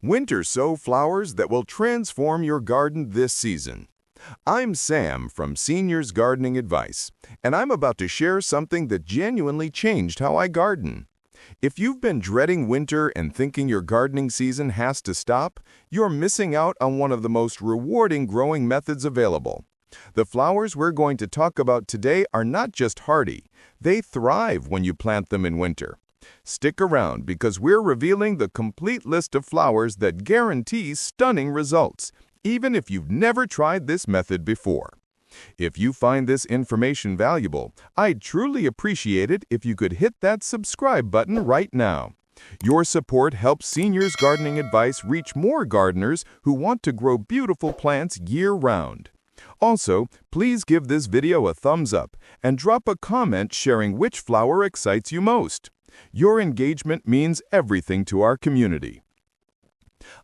Winter Sow flowers that will transform your garden this season. I'm Sam from Seniors Gardening Advice, and I'm about to share something that genuinely changed how I garden. If you've been dreading winter and thinking your gardening season has to stop, you're missing out on one of the most rewarding growing methods available. The flowers we're going to talk about today are not just hardy, they thrive when you plant them in winter. Stick around because we're revealing the complete list of flowers that guarantee stunning results, even if you've never tried this method before. If you find this information valuable, I'd truly appreciate it if you could hit that subscribe button right now. Your support helps Seniors Gardening Advice reach more gardeners who want to grow beautiful plants year-round. Also, please give this video a thumbs up and drop a comment sharing which flower excites you most. Your engagement means everything to our community.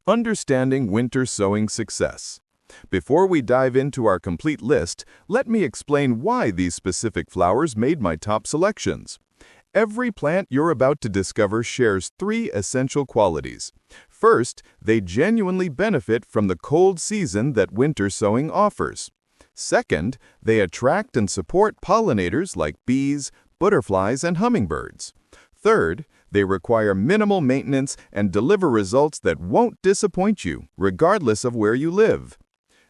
Understanding winter sowing success. Before we dive into our complete list, let me explain why these specific flowers made my top selections. Every plant you're about to discover shares three essential qualities. First, they genuinely benefit from the cold season that winter sowing offers. Second, they attract and support pollinators like bees, butterflies, and hummingbirds. Third, they require minimal maintenance and deliver results that won't disappoint you, regardless of where you live.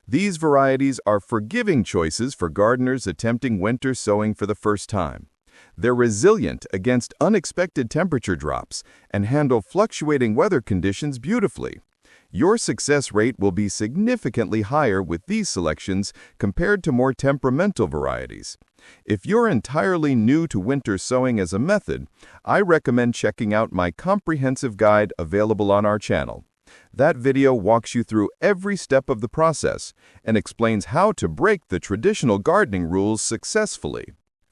These varieties are forgiving choices for gardeners attempting winter sowing for the first time. They're resilient against unexpected temperature drops and handle fluctuating weather conditions beautifully. Your success rate will be significantly higher with these selections compared to more temperamental varieties. If you're entirely new to winter sowing as a method, I recommend checking out my comprehensive guide available on our channel. That video walks you through every step of the process and explains how to break the traditional gardening rules successfully.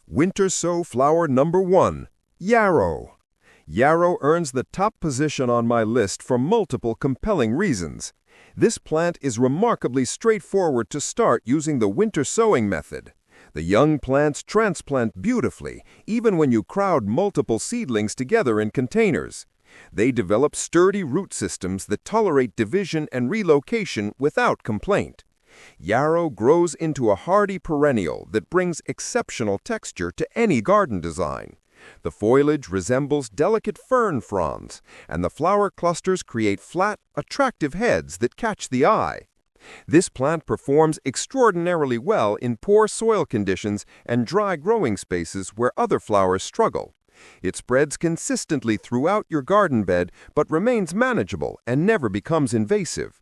Winter Sow flower number 1, Yarrow. Yarrow earns the top position on my list for multiple compelling reasons. This plant is remarkably straightforward to start using the winter sowing method. The young plants transplant beautifully, even when you crowd multiple seedlings together in containers. They develop sturdy root systems that tolerate division and relocation without complaint. Yarrow grows into a hardy perennial that brings exceptional texture to any garden design. The foliage resembles delicate fern fronds, and the flower clusters create flat, attractive heads that catch the eye. This plant performs extraordinarily well in poor soil conditions and dry growing spaces where other flowers struggle. It spreads consistently throughout your garden bed but remains manageable and never becomes invasive.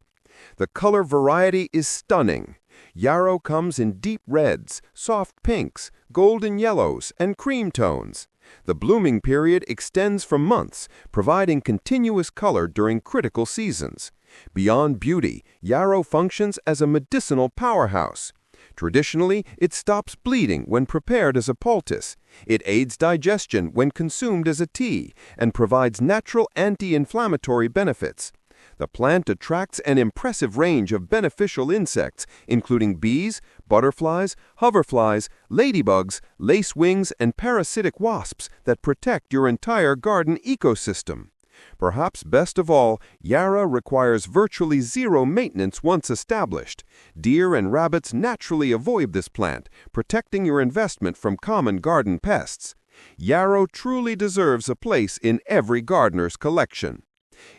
The color variety is stunning. Yarrow comes in deep reds, soft pinks, golden yellows, and cream tones. The blooming period extends for months, providing continuous color during critical seasons. Beyond beauty, Yarrow functions as a medicinal powerhouse. Traditionally, it stops bleeding when prepared as a poultice. It aids digestion when consumed as a tea and provides natural anti-inflammatory benefits. The plant attracts an impressive range of beneficial insects, including bees, butterflies, hoverflies, ladybugs, lacewings, and parasitic wasps that protect your entire garden ecosystem. Perhaps best of all, Yarrow requires virtually zero maintenance once established. Deer and rabbits naturally avoid this plant, protecting your investment from common garden pests. Yarrow truly deserves a place in every gardener's collection.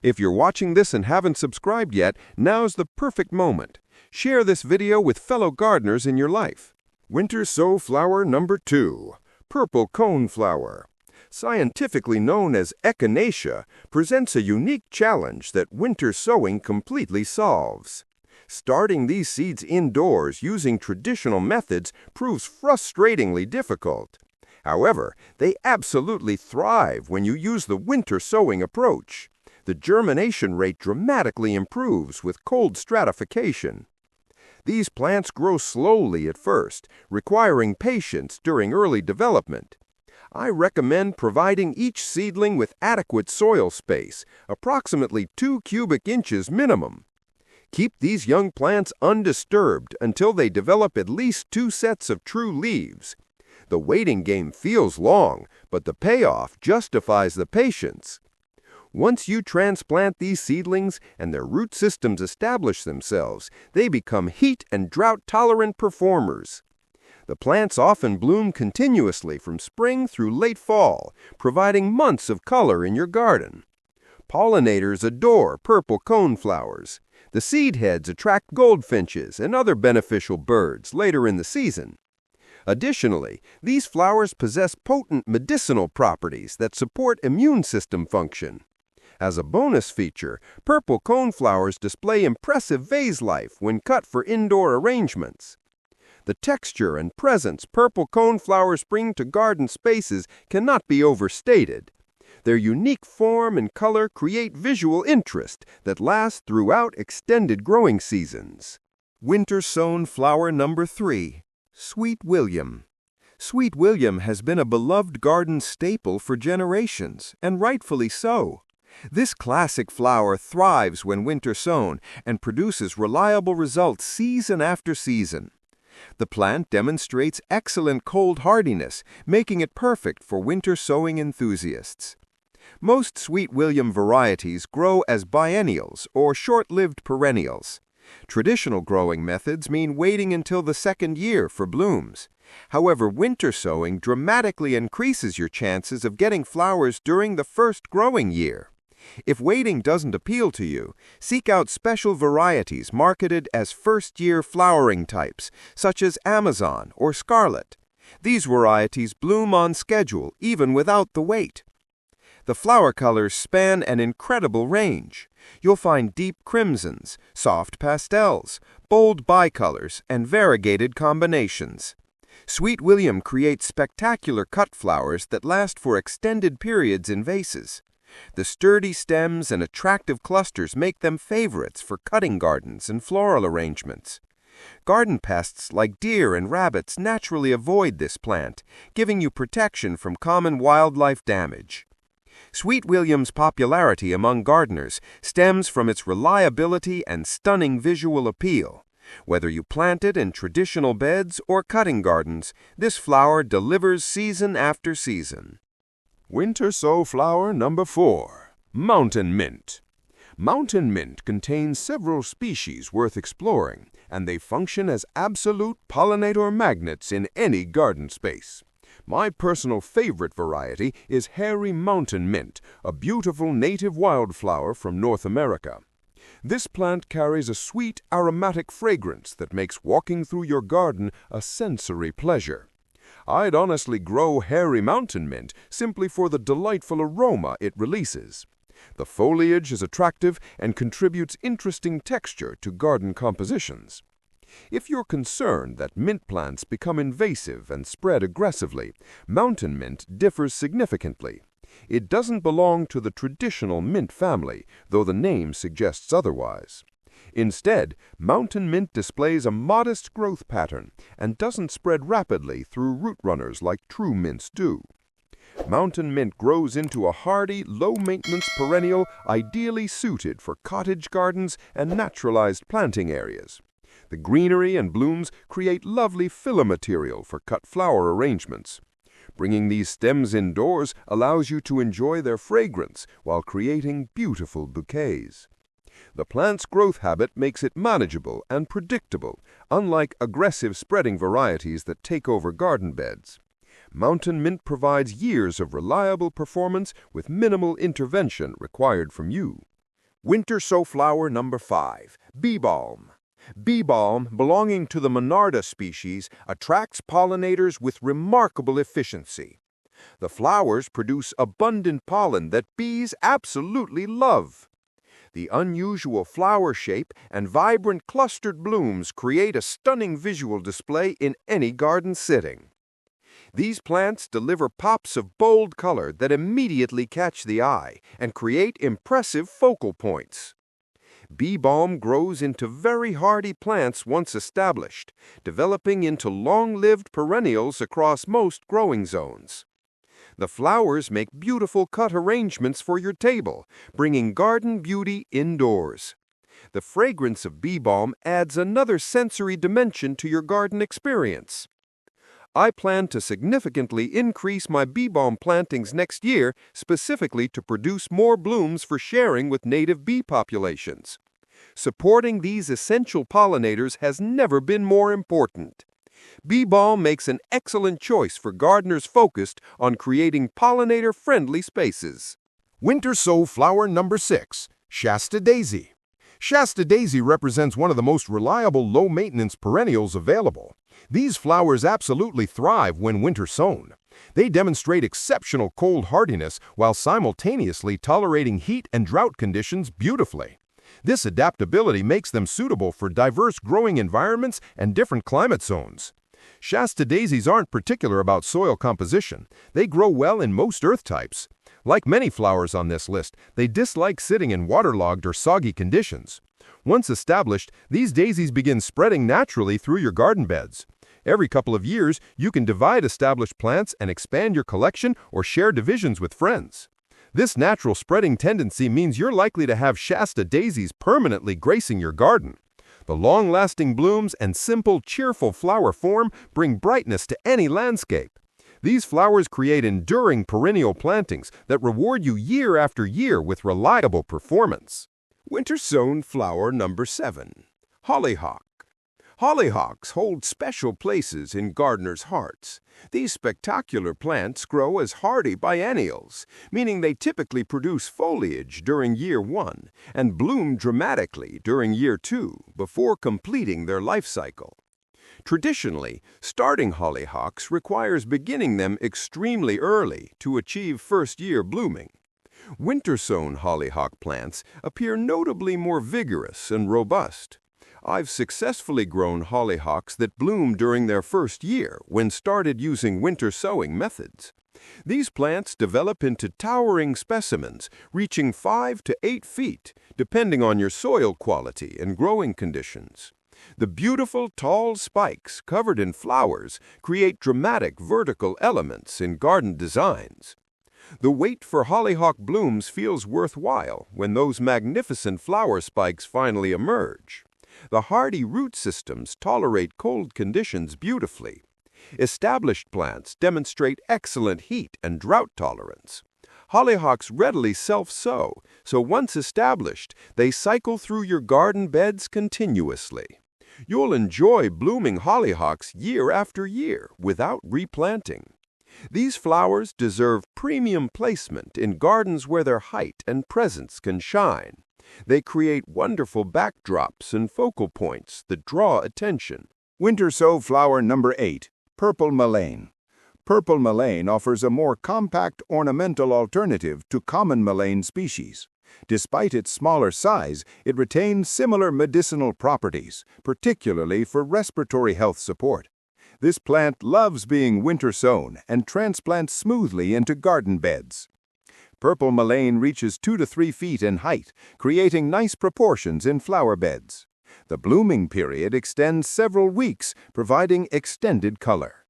If you're watching this and haven't subscribed yet, now's the perfect moment. Share this video with fellow gardeners in your life. Winter Sow flower number 2, purple coneflower. Scientifically known as Echinacea, presents a unique challenge that winter sowing completely solves. Starting these seeds indoors using traditional methods proves frustratingly difficult. However, they absolutely thrive when you use the winter sowing approach. The germination rate dramatically improves with cold stratification. These plants grow slowly at first, requiring patience during early development. I recommend providing each seedling with adequate soil space, approximately 2 cubic inches minimum. Keep these young plants undisturbed until they develop at least 2 sets of true leaves. The waiting game feels long, but the payoff justifies the patience. Once you transplant these seedlings and their root systems establish themselves, they become heat and drought-tolerant performers. The plants often bloom continuously from spring through late fall, providing months of color in your garden. Pollinators adore purple coneflowers. The seed heads attract goldfinches and other beneficial birds later in the season. Additionally, these flowers possess potent medicinal properties that support immune system function. As a bonus feature, purple coneflowers display impressive vase life when cut for indoor arrangements. The texture and presence purple coneflowers bring to garden spaces cannot be overstated. Their unique form and color create visual interest that lasts throughout extended growing seasons. Winter sown flower number 3, Sweet William. Sweet William has been a beloved garden staple for generations, and rightfully so. This classic flower thrives when winter sown and produces reliable results season after season. The plant demonstrates excellent cold hardiness, making it perfect for winter sowing enthusiasts. Most Sweet William varieties grow as biennials or short-lived perennials. Traditional growing methods mean waiting until the second year for blooms. However, winter sowing dramatically increases your chances of getting flowers during the first growing year. If waiting doesn't appeal to you, seek out special varieties marketed as first-year flowering types, such as Amazon or Scarlet. These varieties bloom on schedule even without the wait. The flower colors span an incredible range. You'll find deep crimsons, soft pastels, bold bicolors, and variegated combinations. Sweet William creates spectacular cut flowers that last for extended periods in vases. The sturdy stems and attractive clusters make them favorites for cutting gardens and floral arrangements. Garden pests like deer and rabbits naturally avoid this plant, giving you protection from common wildlife damage. Sweet William's popularity among gardeners stems from its reliability and stunning visual appeal. Whether you plant it in traditional beds or cutting gardens, this flower delivers season after season. Winter Sow flower number 4, Mountain Mint. Mountain mint contains several species worth exploring, and they function as absolute pollinator magnets in any garden space. My personal favorite variety is hairy mountain mint, a beautiful native wildflower from North America. This plant carries a sweet, aromatic fragrance that makes walking through your garden a sensory pleasure. I'd honestly grow hairy mountain mint simply for the delightful aroma it releases. The foliage is attractive and contributes interesting texture to garden compositions. If you're concerned that mint plants become invasive and spread aggressively, mountain mint differs significantly. It doesn't belong to the traditional mint family, though the name suggests otherwise. Instead, mountain mint displays a modest growth pattern and doesn't spread rapidly through root runners like true mints do. Mountain mint grows into a hardy, low-maintenance perennial ideally suited for cottage gardens and naturalized planting areas. The greenery and blooms create lovely filler material for cut flower arrangements. Bringing these stems indoors allows you to enjoy their fragrance while creating beautiful bouquets. The plant's growth habit makes it manageable and predictable, unlike aggressive spreading varieties that take over garden beds. Mountain mint provides years of reliable performance with minimal intervention required from you. Winter Sow flower number 5, Bee Balm. Bee balm, belonging to the Monarda species, attracts pollinators with remarkable efficiency. The flowers produce abundant pollen that bees absolutely love. The unusual flower shape and vibrant clustered blooms create a stunning visual display in any garden setting. These plants deliver pops of bold color that immediately catch the eye and create impressive focal points. Bee balm grows into very hardy plants once established, developing into long-lived perennials across most growing zones. The flowers make beautiful cut arrangements for your table, bringing garden beauty indoors. The fragrance of bee balm adds another sensory dimension to your garden experience. I plan to significantly increase my bee balm plantings next year, specifically to produce more blooms for sharing with native bee populations. Supporting these essential pollinators has never been more important. Bee balm makes an excellent choice for gardeners focused on creating pollinator-friendly spaces. Winter Sow flower number 6, Shasta daisy. Shasta daisy represents one of the most reliable low-maintenance perennials available. These flowers absolutely thrive when winter sown. They demonstrate exceptional cold hardiness while simultaneously tolerating heat and drought conditions beautifully. This adaptability makes them suitable for diverse growing environments and different climate zones. Shasta daisies aren't particular about soil composition. They grow well in most earth types. Like many flowers on this list, they dislike sitting in waterlogged or soggy conditions. Once established, these daisies begin spreading naturally through your garden beds. Every couple of years, you can divide established plants and expand your collection or share divisions with friends. This natural spreading tendency means you're likely to have Shasta daisies permanently gracing your garden. The long-lasting blooms and simple, cheerful flower form bring brightness to any landscape. These flowers create enduring perennial plantings that reward you year after year with reliable performance. Winter-sown flower number 7, hollyhock. Hollyhocks hold special places in gardeners' hearts. These spectacular plants grow as hardy biennials, meaning they typically produce foliage during year 1 and bloom dramatically during year 2 before completing their life cycle. Traditionally, starting hollyhocks requires beginning them extremely early to achieve first-year blooming. Winter-sown hollyhock plants appear notably more vigorous and robust. I've successfully grown hollyhocks that bloom during their first year when started using winter sowing methods. These plants develop into towering specimens, reaching 5 to 8 feet, depending on your soil quality and growing conditions. The beautiful, tall spikes covered in flowers create dramatic vertical elements in garden designs. The wait for hollyhock blooms feels worthwhile when those magnificent flower spikes finally emerge. The hardy root systems tolerate cold conditions beautifully. Established plants demonstrate excellent heat and drought tolerance. Hollyhocks readily self-sow, so once established, they cycle through your garden beds continuously. You'll enjoy blooming hollyhocks year after year without replanting. These flowers deserve premium placement in gardens where their height and presence can shine. They create wonderful backdrops and focal points that draw attention. Winter Sow flower number 8, purple melain. Purple melain offers a more compact ornamental alternative to common melain species. Despite its smaller size, it retains similar medicinal properties, particularly for respiratory health support. This plant loves being winter sown and transplants smoothly into garden beds. Purple melain reaches 2 to 3 feet in height, creating nice proportions in flower beds. The blooming period extends several weeks, providing extended color.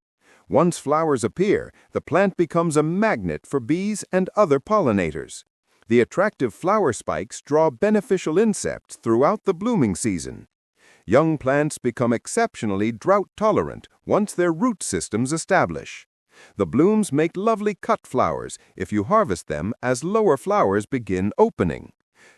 Once flowers appear, the plant becomes a magnet for bees and other pollinators. The attractive flower spikes draw beneficial insects throughout the blooming season. Young plants become exceptionally drought-tolerant once their root systems establish. The blooms make lovely cut flowers if you harvest them as lower flowers begin opening.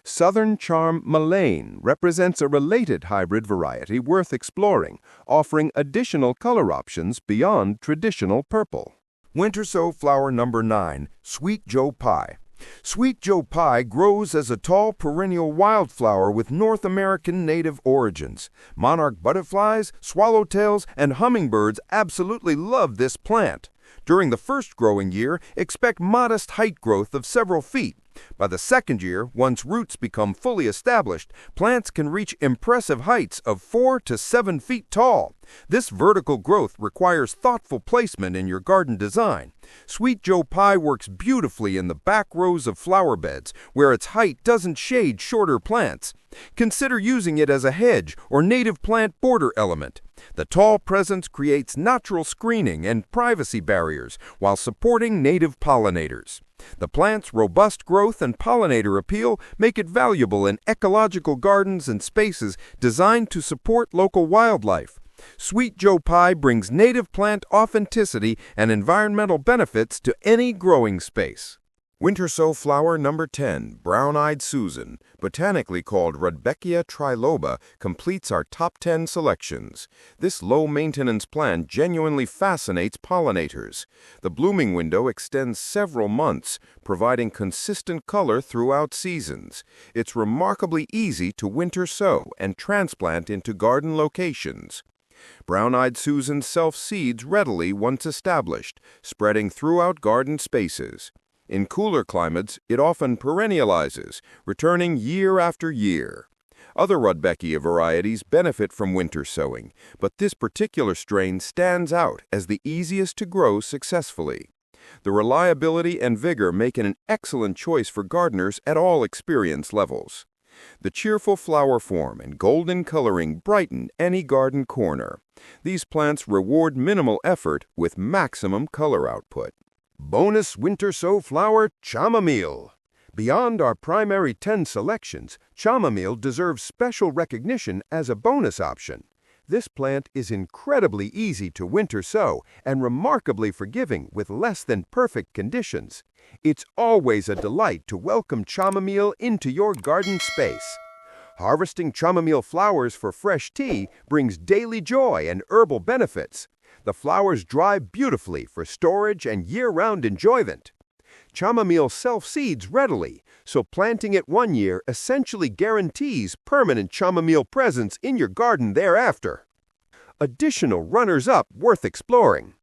Southern Charm Melain represents a related hybrid variety worth exploring, offering additional color options beyond traditional purple. Winter Sow flower number 9, Sweet Joe Pie. Sweet Joe Pie grows as a tall perennial wildflower with North American native origins. Monarch butterflies, swallowtails, and hummingbirds absolutely love this plant. During the first growing year, expect modest height growth of several feet. By the second year, once roots become fully established, plants can reach impressive heights of 4 to 7 feet tall. This vertical growth requires thoughtful placement in your garden design. Sweet Joe Pie works beautifully in the back rows of flower beds, where its height doesn't shade shorter plants. Consider using it as a hedge or native plant border element. The tall presence creates natural screening and privacy barriers while supporting native pollinators. The plant's robust growth and pollinator appeal make it valuable in ecological gardens and spaces designed to support local wildlife. Sweet Joe Pie brings native plant authenticity and environmental benefits to any growing space. Winter Sow flower number 10, Brown-Eyed Susan, botanically called Rudbeckia triloba, completes our top 10 selections. This low-maintenance plant genuinely fascinates pollinators. The blooming window extends several months, providing consistent color throughout seasons. It's remarkably easy to winter sow and transplant into garden locations. Brown-Eyed Susan self-seeds readily once established, spreading throughout garden spaces. In cooler climates, it often perennializes, returning year after year. Other Rudbeckia varieties benefit from winter sowing, but this particular strain stands out as the easiest to grow successfully. The reliability and vigor make it an excellent choice for gardeners at all experience levels. The cheerful flower form and golden coloring brighten any garden corner. These plants reward minimal effort with maximum color output. Bonus Winter Sow flower, chamomile. Beyond our primary 10 selections, chamomile deserves special recognition as a bonus option. This plant is incredibly easy to winter sow and remarkably forgiving with less than perfect conditions. It's always a delight to welcome chamomile into your garden space. Harvesting chamomile flowers for fresh tea brings daily joy and herbal benefits. The flowers dry beautifully for storage and year-round enjoyment. Chamomile self-seeds readily, so planting it one year essentially guarantees permanent chamomile presence in your garden thereafter. Additional runners-up worth exploring.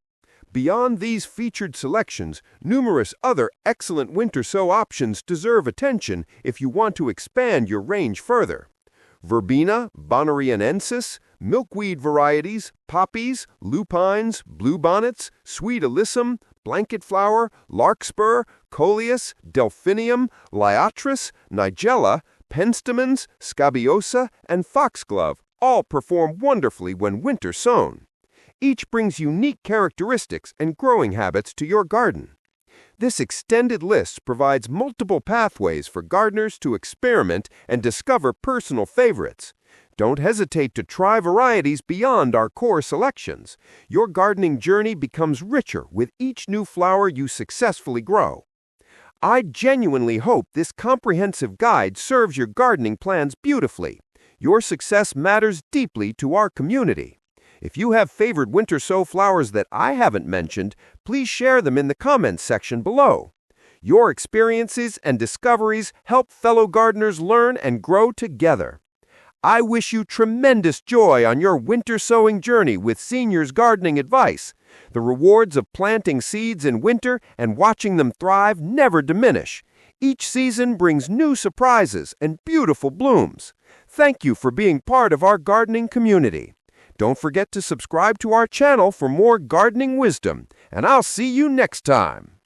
Beyond these featured selections, numerous other excellent winter sow options deserve attention if you want to expand your range further. Verbena, Bonariensis, milkweed varieties, poppies, lupines, bluebonnets, sweet alyssum, blanket flower, larkspur, coleus, delphinium, liatris, nigella, penstemons, scabiosa, and foxglove all perform wonderfully when winter sown. Each brings unique characteristics and growing habits to your garden. This extended list provides multiple pathways for gardeners to experiment and discover personal favorites. Don't hesitate to try varieties beyond our core selections. Your gardening journey becomes richer with each new flower you successfully grow. I genuinely hope this comprehensive guide serves your gardening plans beautifully. Your success matters deeply to our community. If you have favored winter sow flowers that I haven't mentioned, please share them in the comments section below. Your experiences and discoveries help fellow gardeners learn and grow together. I wish you tremendous joy on your winter sowing journey with Seniors Gardening Advice. The rewards of planting seeds in winter and watching them thrive never diminish. Each season brings new surprises and beautiful blooms. Thank you for being part of our gardening community. Don't forget to subscribe to our channel for more gardening wisdom, and I'll see you next time.